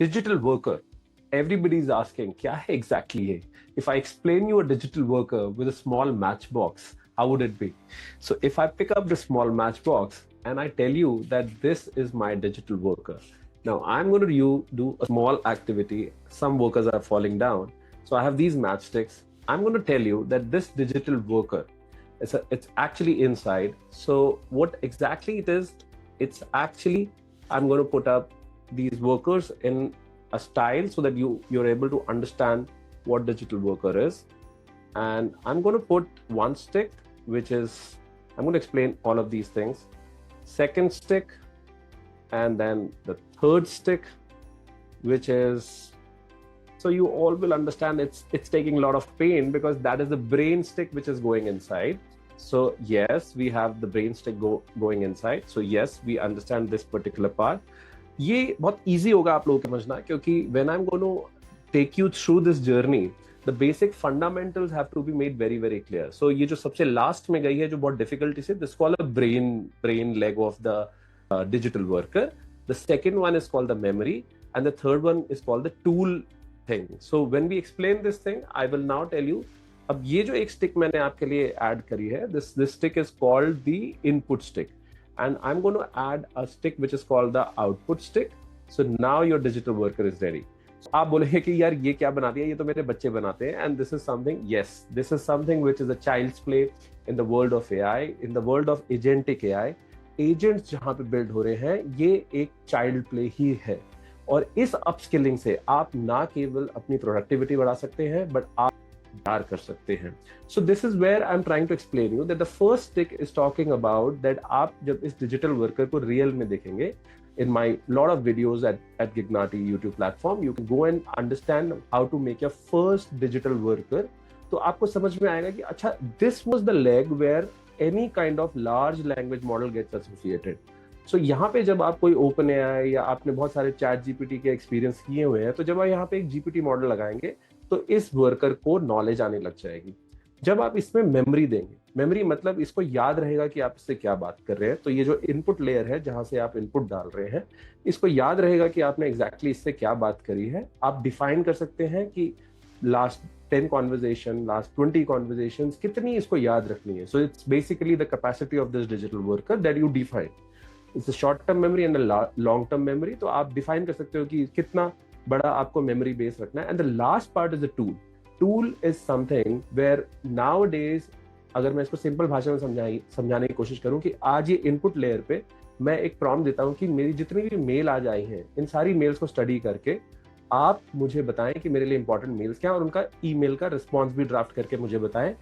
digital worker. Everybody is asking, क्या है exactly ये? If I explain you a digital worker with a small matchbox, how would it be? So if I pick up the small matchbox and I tell you that this is my digital worker. Now I'm going to do a small activity. Some workers are falling down. So I have these matchsticks. I'm going to tell you that this digital worker, it's actually inside. So what exactly it is, it's actually, I'm going to put up these workers in a style so that you're able to understand what digital worker is. And I'm going to put one stick, which is, I'm going to explain all of these things. Second stick, and then the third stick, which is, so you all will understand it's taking a lot of pain because that is the brain stick which is going inside. So yes, we have the brain stick going inside. So yes, we understand this particular part. ये बहुत easy होगा आप लोगों को समझना, क्योंकि when I'm going to take you through this journey, the basic fundamentals have to be made very very clear. So ये जो सबसे last में गई है जो बहुत difficulty से, this is called a brain leg of the digital worker. The second one is called the memory, and the third one is called the tool thing. So when we explain this thing, I will now tell you. अब ये जो एक stick मैंने आपके लिए add करी है, this stick is called the input stick, and I'm going to add a stick which is called the output stick. So now your digital worker is ready. आप बोलेंगे कि यार ये क्या बना दिया, ये तो मेरे बच्चे बनाते हैं, and this is something, yes, this is something which is a child's play in the world of AI, in the world of agentic AI. Agents जहाँ पे build हो रहे हैं, ये एक child play ही है, और इस upskilling से आप ना केवल अपनी productivity बढ़ा सकते हैं, but आप प्यार कर सकते हैं. So this is where I'm trying to explain you that the first stick is talking about that आप जब इस digital worker को real में देखेंगे, in my lot of videos at Gignati YouTube platform, you can go and understand how to make your first digital worker. तो आपको समझ में आएगा कि अच्छा, this was the leg where any kind of large language model gets associated. So यहाँ पे जब आप कोई OpenAI या आपने बहुत सारे ChatGPT के एक्सपीरियंस किए हुए हैं, तो जब आप यहाँ पे एक GPT मॉडल लगाएंगे तो इस वर्कर को नॉलेज आने लग जाएगी. जब आप इसमें मेमोरी देंगे, मेमोरी मतलब इसको याद रहेगा कि आप इससे क्या बात कर रहे हैं. तो ये जो इनपुट लेयर है जहां से आप इनपुट डाल रहे हैं, इसको याद रहेगा कि आपने एग्जैक्टली इससे क्या बात करी है. आप डिफाइन कर सकते हैं कि लास्ट 10 कॉन्वर्जेशन, लास्ट 20 कॉन्वर्जेशन कितनी इसको याद रखनी है. So it's basically the capacity of this digital worker that you define. It's a short term memory and a long term memory. तो आप डिफाइन कर सकते हो कि कितना बड़ा आपको मेमोरी बेस रखना है. And the last part is a tool. Tool is something where nowadays, अगर मैं इसको सिंपल भाषा में समझाने की कोशिश करूं, कि आज ये इनपुट लेयर पे मैं एक प्रॉम्प्ट देता हूं कि मेरी जितनी भी मेल आज आई हैं, इन सारी मेल्स को स्टडी करके आप मुझे बताएं कि मेरे लिए इंपॉर्टेंट मेल्स क्या हैं, और उनका ईमेल का रिस्पॉन्स भी ड्राफ्ट करके मुझे बताएं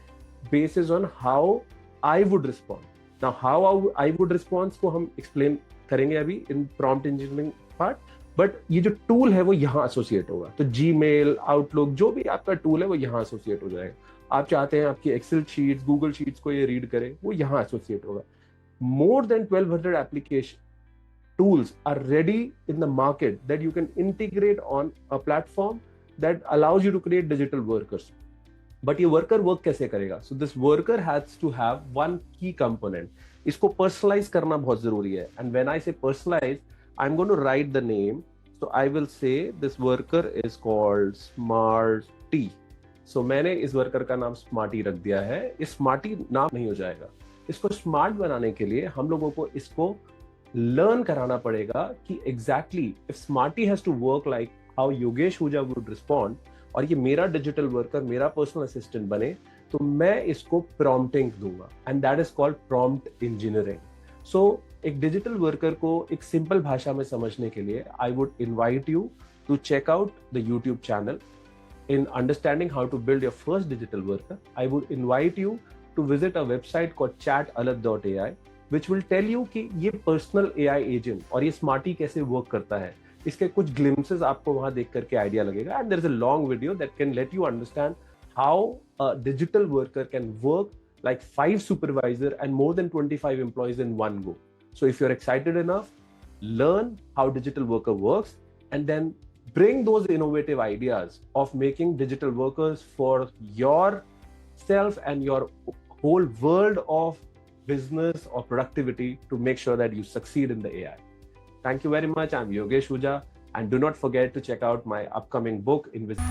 basis on how I would respond. Now how I would response को हम एक्सप्लेन करेंगे अभी इन प्रॉम्प्ट इंजीनियरिंग पार्ट. बट ये जो टूल है वो यहाँ एसोसिएट होगा. तो जीमेल, आउटलुक, जो भी आपका टूल है वो यहाँ एसोसिएट हो जाएगा. आप चाहते हैं आपकी एक्सेल शीट्स, गूगल शीट्स को ये रीड करे, वो यहाँ एसोसिएट होगा. More than 1200 application tools are ready in the market that you can integrate on a platform that allows you to create digital workers. But ये worker work कैसे करेगा? So this worker has to have one key component. इसको personalize करना बहुत जरूरी है. And when I say personalize, I'm going to write the name. So I will say this worker is called Smarty. So मैंने इस worker का नाम Smarty रख दिया है. इस Smarty नाम नहीं हो जाएगा. इसको स्मार्ट बनाने के लिए हम लोगों को इसको लर्न कराना पड़ेगा कि exactly if Smarty has to work like how Yogesh Huja would respond, और ये मेरा डिजिटल वर्कर, मेरा पर्सनल असिस्टेंट बने, तो मैं इसको प्रॉम्प्टिंग दूंगा. And that is called prompt engineering. So एक डिजिटल वर्कर को एक सिंपल भाषा में समझने के लिए I would invite you to check out the YouTube channel in understanding how to build your first digital worker. I would invite you to visit a website called chatalat.ai, which will tell you कि ये personal AI agent और ये Smarty कैसे work करता है. इसके कुछ glimpses आपको वहाँ देख करके idea लगेगा. And there is a long video that can let you understand how a digital worker can work like 5 supervisors and more than 25 employees in one go. So if you're excited enough, learn how digital worker works, and then bring those innovative ideas of making digital workers for yourself and your whole world of business or productivity to make sure that you succeed in the AI. Thank you very much. I'm Yogesh Huja. And do not forget to check out my upcoming book, Invisible.